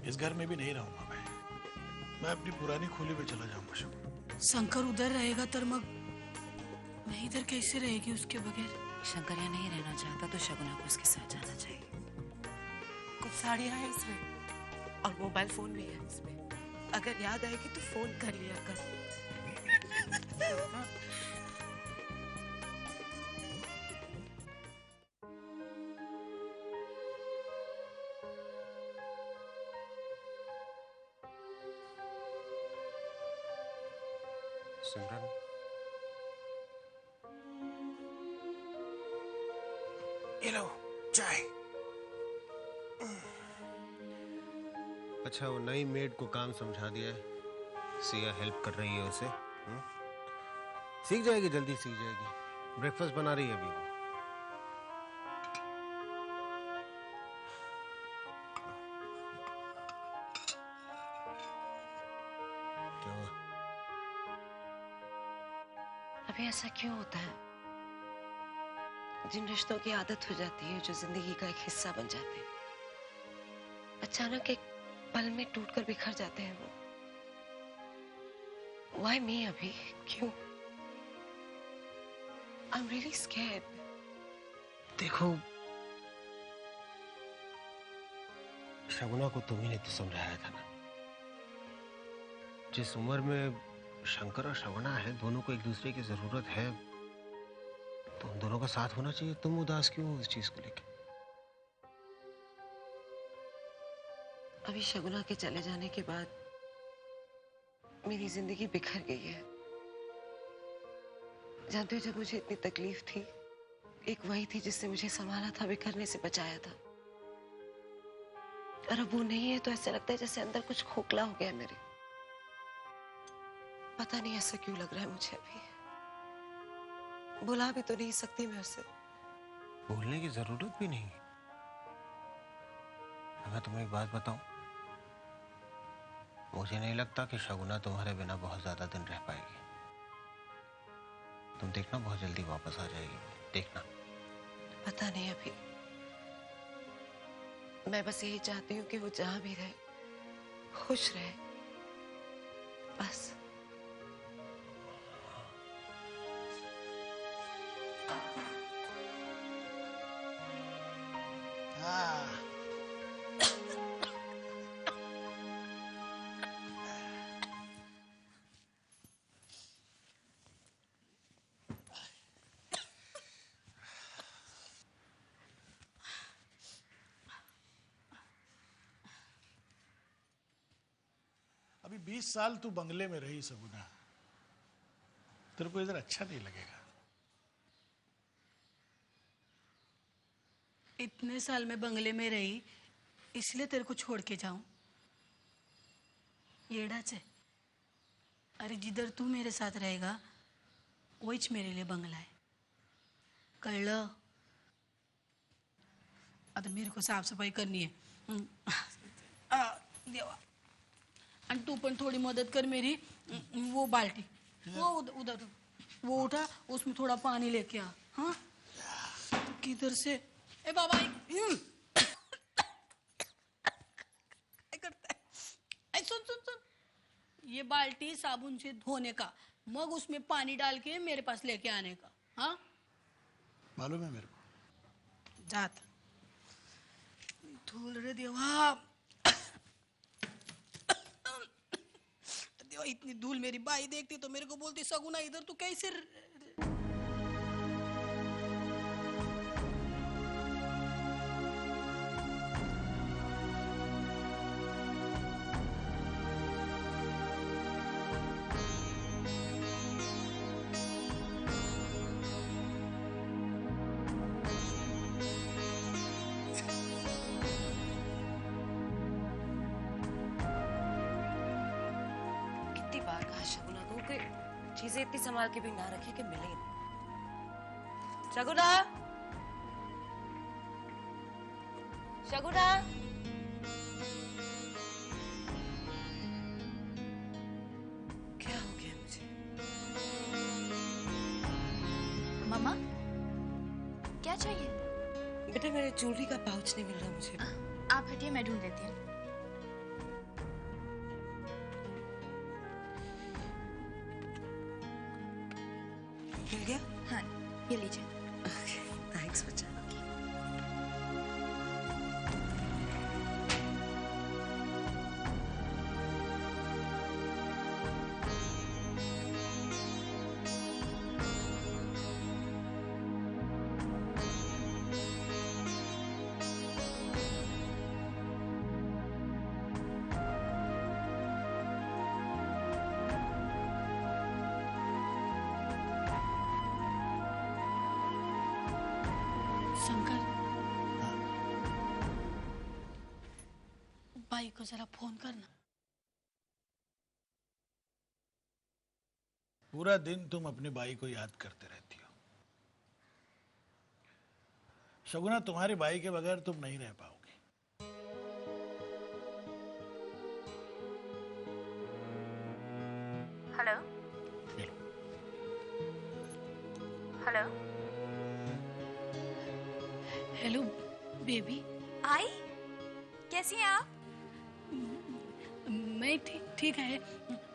इस घर में भी नहीं रहूंगा मैं अपनी पुरानी खोली पे चला जाऊंगा शगुन। शंकर उधर रहेगा तर मग मैं इधर कैसे रहेगी उसके बगैर? शंकर यहाँ नहीं रहना चाहता तो शगुना को उसके साथ जाना चाहिए। कुछ साड़ियाँ हैं इसमें और मोबाइल फोन भी है इसमें, अगर याद आएगी तो फोन कर लिया कर। सिमरन, ये लो चाय। अच्छा वो नई मेड को काम समझा दिया है, सिया हेल्प कर रही है उसे। सीख जाएगी, जल्दी सीख जाएगी। ब्रेकफास्ट बना रही है अभी वो। क्या हुआ? अभी ऐसा क्यों होता है? जिन रिश्तों की आदत हो जाती है, जो जिंदगी का एक हिस्सा बन जाते हैं, अचानक एक पल में टूटकर बिखर जाते हैं वो। Why me अभी? क्यों? I'm really scared. देखो शगुना को तुम्ही ने तो समझाया था ना, जिस उम्र में शंकर और शगुना है, दोनों को एक दूसरे की जरूरत है, तो उन दोनों का साथ होना चाहिए। तुम उदास क्यों हो उस चीज को लेकर? अभी शगुना के चले जाने के बाद मेरी जिंदगी बिखर गई है। जानते हो, जब मुझे इतनी तकलीफ थी, एक वही थी जिससे मुझे संभाला था, बिखरने से बचाया था। और अब वो नहीं है तो ऐसा लगता है जैसे अंदर कुछ खोखला हो गया मेरे। पता नहीं ऐसा क्यों लग रहा है मुझे अभी। बुला भी तो नहीं सकती मैं उसे। बोलने की जरूरत भी नहीं। मैं तुम्हें एक बात बताऊं, मुझे नहीं लगता कि शगुना तुम्हारे बिना बहुत ज्यादा दिन रह पाएगी। तुम देखना, बहुत जल्दी वापस आ जाएगी, देखना। पता नहीं अभी। मैं बस यही चाहती हूँ कि वो जहां भी रहे खुश रहे, बस। हाँ अभी 20 साल तू बंगले में रही सगुना, तेरे को इधर अच्छा नहीं लगेगा। इतने साल मैं बंगले में रही इसलिए तेरे को छोड़ के जाऊं? येडाच है। अरे जिधर तू मेरे साथ रहेगा वहीच मेरे लिए बंगला है, कळलं? आता मेरे को साफ सफाई करनी है। देवा, और तू पण थोड़ी मदद कर मेरी। वो बाल्टी वो उधर वो उठा, उसमें थोड़ा पानी लेके आ। हाँ किधर से? ए बाबा क्या करता है? सुन सुन सुन, ये बाल्टी साबुन से धोने का, मग उसमें पानी डाल के मेरे पास लेके आने का। हाँ मालूम है मेरे को। जात धूल रे देवा। देवा, इतनी धूल मेरी बाई देखती तो मेरे को बोलती, सगुना इधर तू कैसे? चीजें इतनी संभाल के भी ना रखी कि मिले ही नहीं। शगुना, शगुना, क्या हो गया मुझे? मम्मा क्या चाहिए? बेटा मेरे ज्वेलरी का पाउच नहीं मिल रहा मुझे। आप हटिए, मैं ढूंढ देती हूँ। मिल गया? हाँ, ये लीजिए। थैंक्स बच्चा। शंकर, भाई को जरा फोन करना। पूरा दिन तुम अपने भाई को याद करते रहती हो शगुना, तुम्हारे भाई के बगैर तुम नहीं रह पाओगी। Hello hello. Hello. Hello baby. आई, कैसी हैं आप? मैं ठीक है।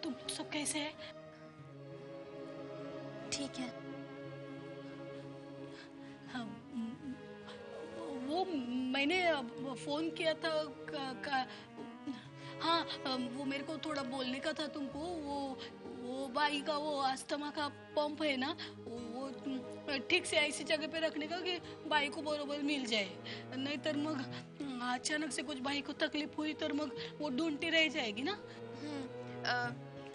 तुम सब कैसे है? ठीक है। हाँ, वो मैंने फोन किया था हाँ, वो मेरे को थोड़ा बोलने का था तुमको। वो भाई का वो अस्थमा का पंप है ना, वो ठीक से ऐसी जगह पे रखने का कि भाई को बरोबर मिल जाए, नहीं तर मग अचानक से कुछ भाई को तकलीफ हुई तो मग वो ढूंढती रह जाएगी ना।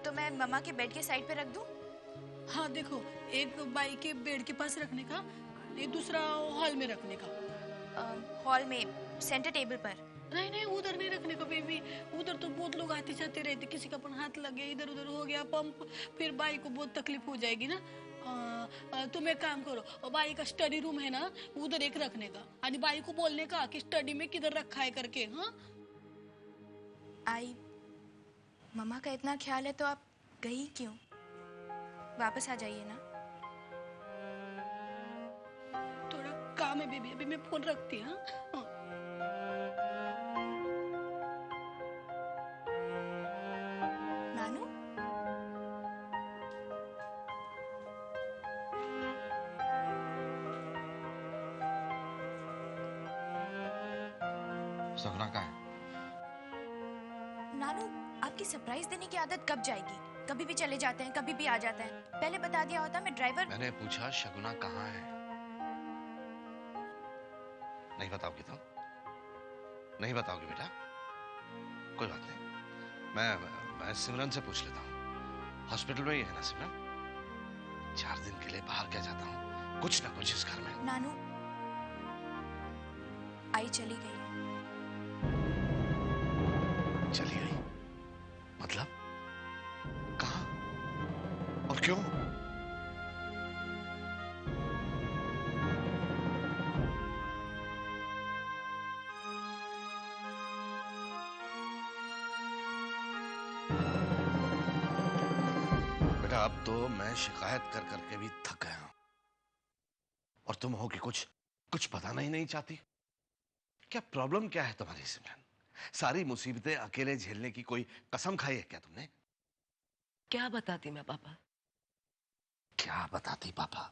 तो मैं मम्मा के बेड के साइड पे रख दूं? हाँ देखो, एक बाई के बेड के पास रखने का, ये दूसरा हॉल में रखने का। हॉल में सेंटर टेबल पर? नहीं नहीं, उधर नहीं रखने का बेबी। उधर तो बहुत लोग आते जाते रहते, किसी का अपन हाथ लगे, इधर उधर हो गया पंप, फिर बाई को बहुत तकलीफ हो जाएगी ना। तुम एक काम करो, बाई का स्टडी रूम है ना, उधर एक रखने का, और बाई को बोलने का कि स्टडी में किधर रखा है करके। हाँ आई, मम्मा का इतना ख्याल है तो आप गई क्यों? वापस आ जाइए ना। थोड़ा काम है बेबी, अभी मैं फोन रखती हूँ। हाँ। नानू, सपना कहाँ है? नानू, आपकी सरप्राइज देने की आदत कब जाएगी? कभी भी चले जाते हैं, कभी भी आ जाते हैं। पहले बता दिया होता, मैं ड्राइवर। मैंने पूछा शगुना कहाँ है? नहीं बताओगी तुम? नहीं बताओगी बेटा? कोई बात नहीं, मैं सिमरन से पूछ लेता हूँ। हॉस्पिटल में ही है ना सिमरन? 4 दिन के लिए बाहर क्या जाता हूँ, कुछ ना कुछ इस घर में। नानू, आई चली गई है। चली गई? मतलब कहाँ और क्यों? बेटा अब तो मैं शिकायत कर करके भी थक गया हूं, और तुम हो कि कुछ बताना ही नहीं चाहती। क्या प्रॉब्लम क्या है तुम्हारी सिमरन? सारी मुसीबतें अकेले झेलने की कोई कसम खाई है क्या तुमने? क्या बताती मैं पापा? क्या बताती पापा?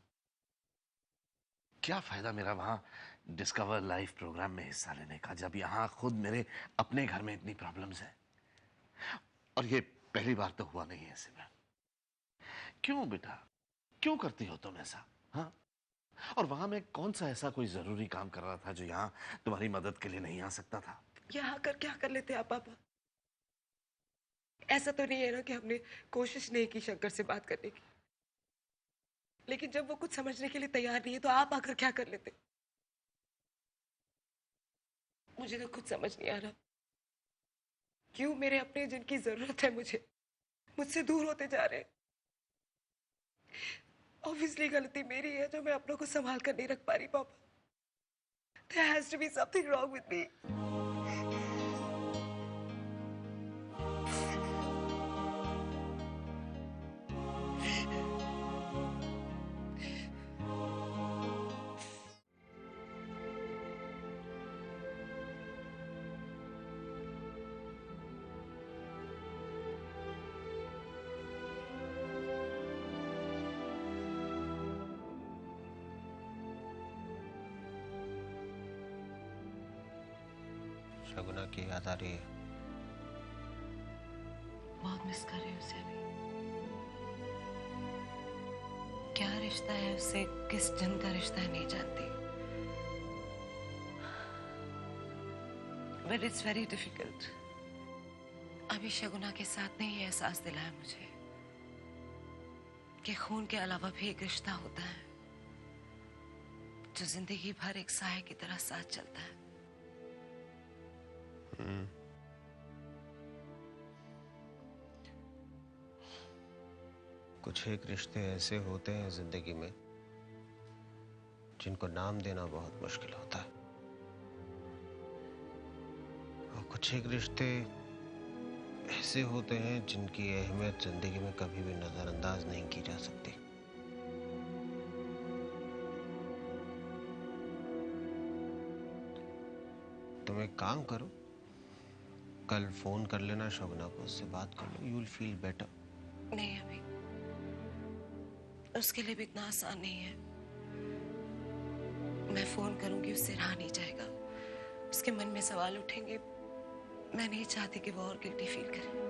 क्या फायदा मेरा वहां डिस्कवर लाइफ प्रोग्राम में हिस्सा लेने का, जब यहां खुद मेरे अपने घर में इतनी प्रॉब्लम्स है। और ये पहली बार तो हुआ नहीं है सिमरन। क्यों बेटा, क्यों करती हो तुम ऐसा? हाँ, और वहां मैं कौन सा ऐसा कोई जरूरी काम कर रहा था जो यहां तुम्हारी मदद के लिए नहीं आ सकता था? यहाँ आकर क्या कर लेते आप पापा? ऐसा तो नहीं है ना कि हमने कोशिश नहीं की शंकर से बात करने की, लेकिन जब वो कुछ समझने के लिए तैयार नहीं है तो आप आकर क्या कर लेते? मुझे तो कुछ समझ नहीं आ रहा, क्यों मेरे अपने जिनकी जरूरत है मुझसे दूर होते जा रहे हैं। ऑब्वियसली गलती मेरी है जो मैं अपनों को संभाल कर नहीं रख पा रही पापा। There has to be something wrong with me. Shaguna की याद आ रही है? बहुत मिस कर रही हूँ उसे अभी। क्या रिश्ता है उससे, किस जन का रिश्ता है नहीं जानती। But it's very difficult. अभी शगुना के साथ ने ये एहसास दिलाया मुझे कि खून के अलावा भी एक रिश्ता होता है जो जिंदगी भर एक साए की तरह साथ चलता है। कुछ एक रिश्ते ऐसे होते हैं जिंदगी में जिनको नाम देना बहुत मुश्किल होता है, और कुछ एक रिश्ते ऐसे होते हैं जिनकी अहमियत जिंदगी में कभी भी नजरअंदाज नहीं की जा सकती। तुम एक काम करो, कल फोन कर लेना शगुना को, उससे बात कर लो, यू विल फील बेटर। नहीं अभी उसके लिए भी इतना आसान नहीं है। मैं फोन करूंगी उससे रहा नहीं जाएगा, उसके मन में सवाल उठेंगे। मैं नहीं चाहती कि वो और गिल्टी फील करे।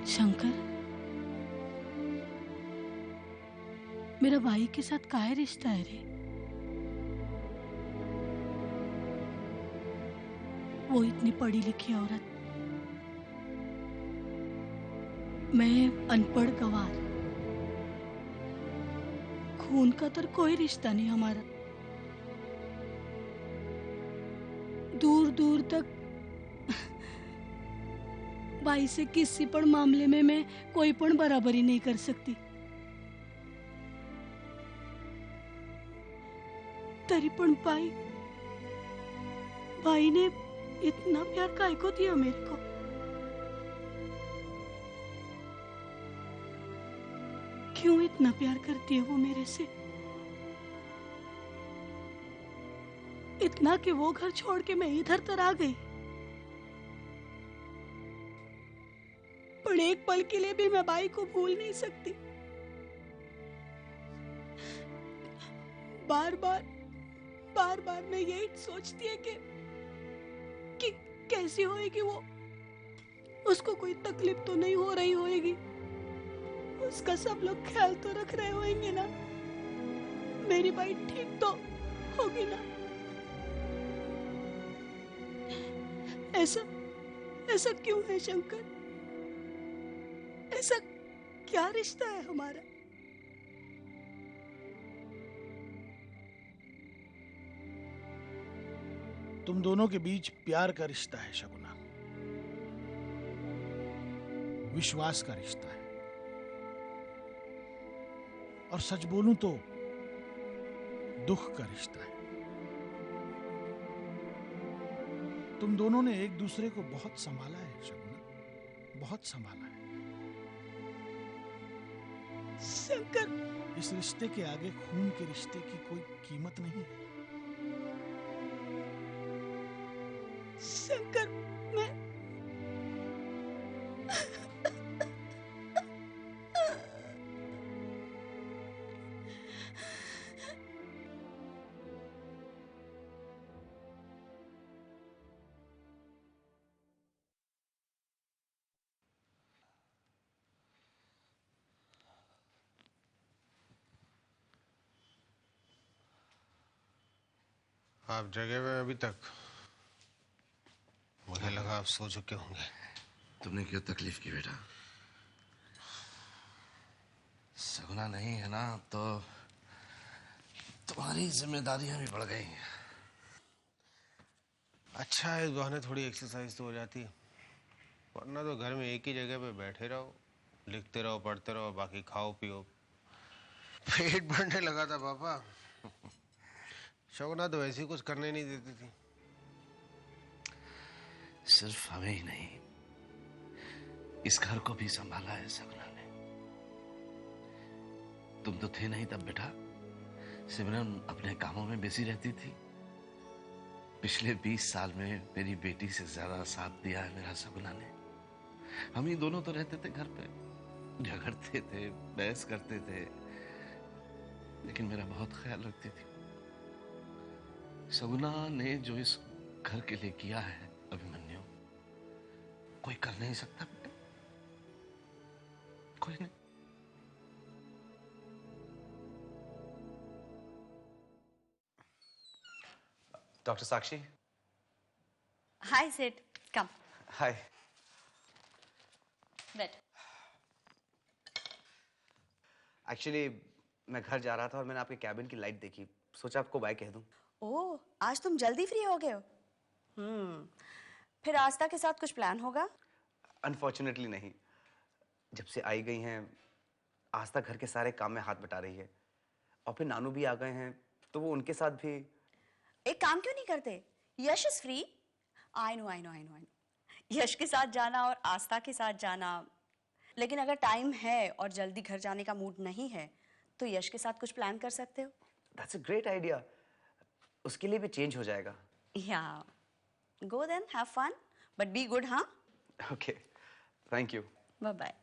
शंकर, मेरा भाई के साथ काहे रिश्ता है रे? वो इतनी पढ़ी लिखी औरत, मैं अनपढ़ गंवार। खून का तो कोई रिश्ता नहीं हमारा। दूर दूर तक भाई से किसी पण मामले में मैं कोई पण बराबरी नहीं कर सकती। तरी पण भाई ने इतना प्यार काहे को दिया मेरे को? क्यों इतना प्यार करती है वो मेरे से? इतना कि वो घर छोड़ के मैं इधर तर आ गई। पर एक पल के लिए भी मैं भाई को भूल नहीं सकती। बार बार मैं यही सोचती है कि कैसी होएगी वो। उसको कोई तकलीफ तो नहीं हो रही होएगी, उसका सब लोग ख्याल तो रख रहे होंगे ना। मेरी भाई ठीक तो होगी ना? ऐसा क्यों है शंकर? ऐसा क्या रिश्ता है हमारा? तुम दोनों के बीच प्यार का रिश्ता है शगुना, विश्वास का रिश्ता है। और सच बोलूं तो दुख का रिश्ता है। तुम दोनों ने एक दूसरे को बहुत संभाला है शगुना, बहुत संभाला है। शंकर, इस रिश्ते के आगे खून के रिश्ते की कोई कीमत नहीं है। शंकर, मैं आप जगे हुए अभी तक? मुझे लगा आप सो चुके होंगे। तुमने क्यों तकलीफ की बेटा? सगुना नहीं है ना तो तुम्हारी जिम्मेदारियां भी बढ़ गई हैं। अच्छा है, इस बहाने थोड़ी एक्सरसाइज तो हो जाती है, वरना तो घर में एक ही जगह पे बैठे रहो, लिखते रहो, पढ़ते रहो, बाकी खाओ पियो। पेट भरने लगा था पापा। शगुना तो वैसे ही कुछ करने नहीं देती थी। सिर्फ हमें ही नहीं, इस घर को भी संभाला है सगुना ने। तुम तो थे नहीं तब बेटा, सिमरन अपने कामों में बिजी रहती थी। पिछले 20 साल में मेरी बेटी से ज्यादा साथ दिया है मेरा सगुना ने। हम ही दोनों तो रहते थे घर पे, झगड़ते थे, बहस करते थे, लेकिन मेरा बहुत ख्याल रखती थी। सगुना ने जो इस घर के लिए किया है अभिमन्यु, कोई कर नहीं सकता बेटा, कोई नहीं। Dr. Sakshi? Hi, Sid. Come. Hi. बैठ। Actually, मैं घर जा रहा था और मैंने आपके कैबिन की लाइट देखी, सोचा आपको बाय कह दूं। ओह, आज तुम जल्दी फ्री हो गए हो? फिर आस्था के साथ कुछ प्लान होगा? Unfortunately नहीं। जब से आई गई हैं, आस्था घर के सारे काम में हाथ बटा रही है, और फिर नानू भी आ गए हैं, तो वो उनके साथ भी। एक काम क्यों नहीं करते? Yash is free. I know. Yash के साथ जाना और आस्था के साथ जाना, लेकिन अगर टाइम है और जल्दी घर जाने का मूड नहीं है तो यश के साथ कुछ प्लान कर सकते हो। That's a great idea. उसके लिए भी चेंज हो जाएगा। या go then, have fun, but be good. हाँ, Okay. Thank you. Bye bye.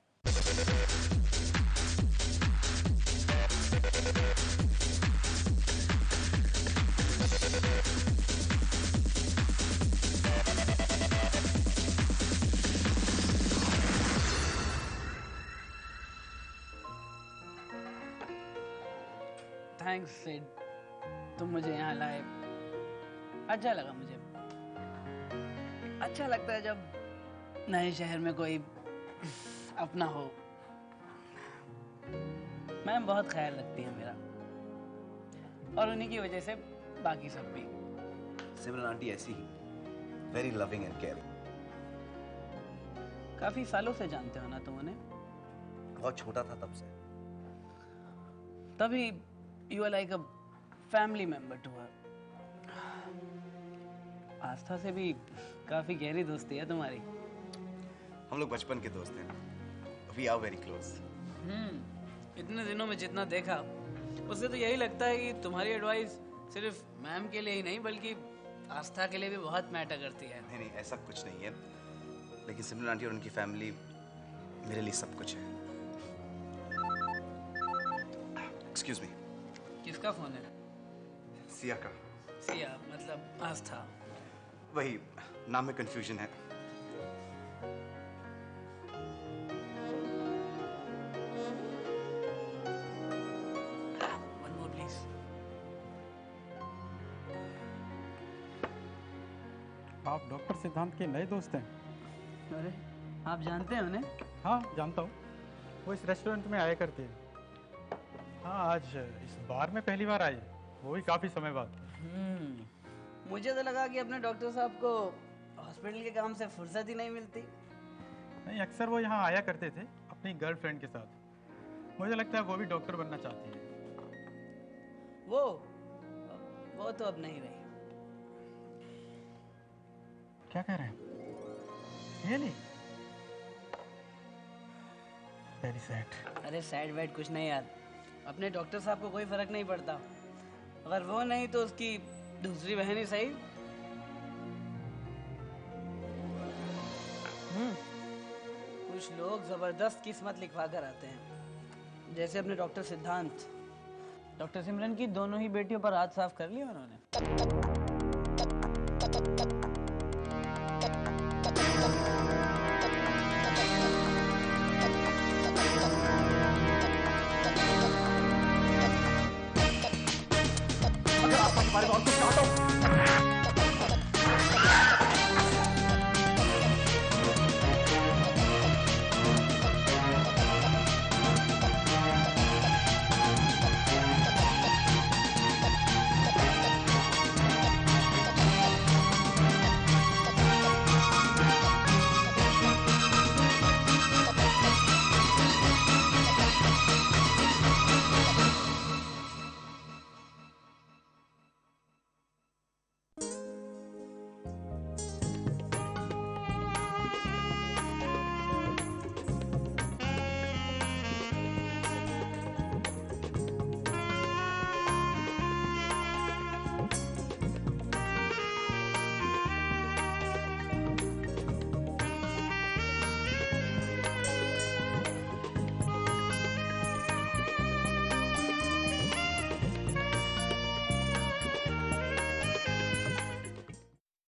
Thanks Sid, तुम मुझे यहाँ लाए। अच्छा लगा मुझे। अच्छा लगता है जब नए शहर में कोई अपना हो। मैम बहुत ख्याल रखती है मेरा, और उन्हीं की वजह से बाकी सब भी। सिमरन आंटी ऐसी ही, वेरी लविंग एंड केयरिंग। काफी सालों से जानते हो ना तुम उन्हें? बहुत छोटा था तब से। तभी you are like a family member to her. आस्था से भी काफी गहरी दोस्ती है तुम्हारी। हम लोग बचपन के दोस्त हैं। We are very close. इतने दिनों में जितना देखा, उससे तो यही लगता है कि तुम्हारी एडवाइस सिर्फ मैम के लिए ही नहीं बल्कि आस्था के लिए भी बहुत मैटर करती है। नहीं, ऐसा कुछ नहीं है, लेकिन सिमरन आंटी और उनकी फैमिली मेरे लिए सब कुछ है। Excuse me. किसका फोन है? सिया का। सिया मतलब आस्था। वही, नाम में कंफ्यूजन है। One more please. आप डॉक्टर सिद्धांत के नए दोस्त हैं? अरे आप जानते हैं उन्हें? हाँ, जानता हूँ। वो इस रेस्टोरेंट में आया करते हैं। हाँ, आज इस बार में पहली बार आए, वो भी काफ़ी समय बाद। मुझे तो लगा कि अपने डॉक्टर साहब को हॉस्पिटल के काम से फुर्सत ही नहीं मिलती। नहीं, अक्सर वो यहाँ आया करते थे अपनी गर्लफ्रेंड के साथ। मुझे लगता है वो भी डॉक्टर बनना चाहती है। वो तो अब नहीं रही। क्या कह रहे हैं? रियली? Very sad. अरे सैड वैड कुछ नहीं यार, अपने डॉक्टर साहब को कोई फर्क नहीं पड़ता। अगर वो नहीं तो उसकी दूसरी बहन ही सही। कुछ लोग जबरदस्त किस्मत लिखवा कर आते हैं, जैसे अपने डॉक्टर सिद्धांत। डॉक्टर सिमरन की दोनों ही बेटियों पर हाथ साफ कर लिया उन्होंने। अगर आप हमारे और कुछ चाहते हो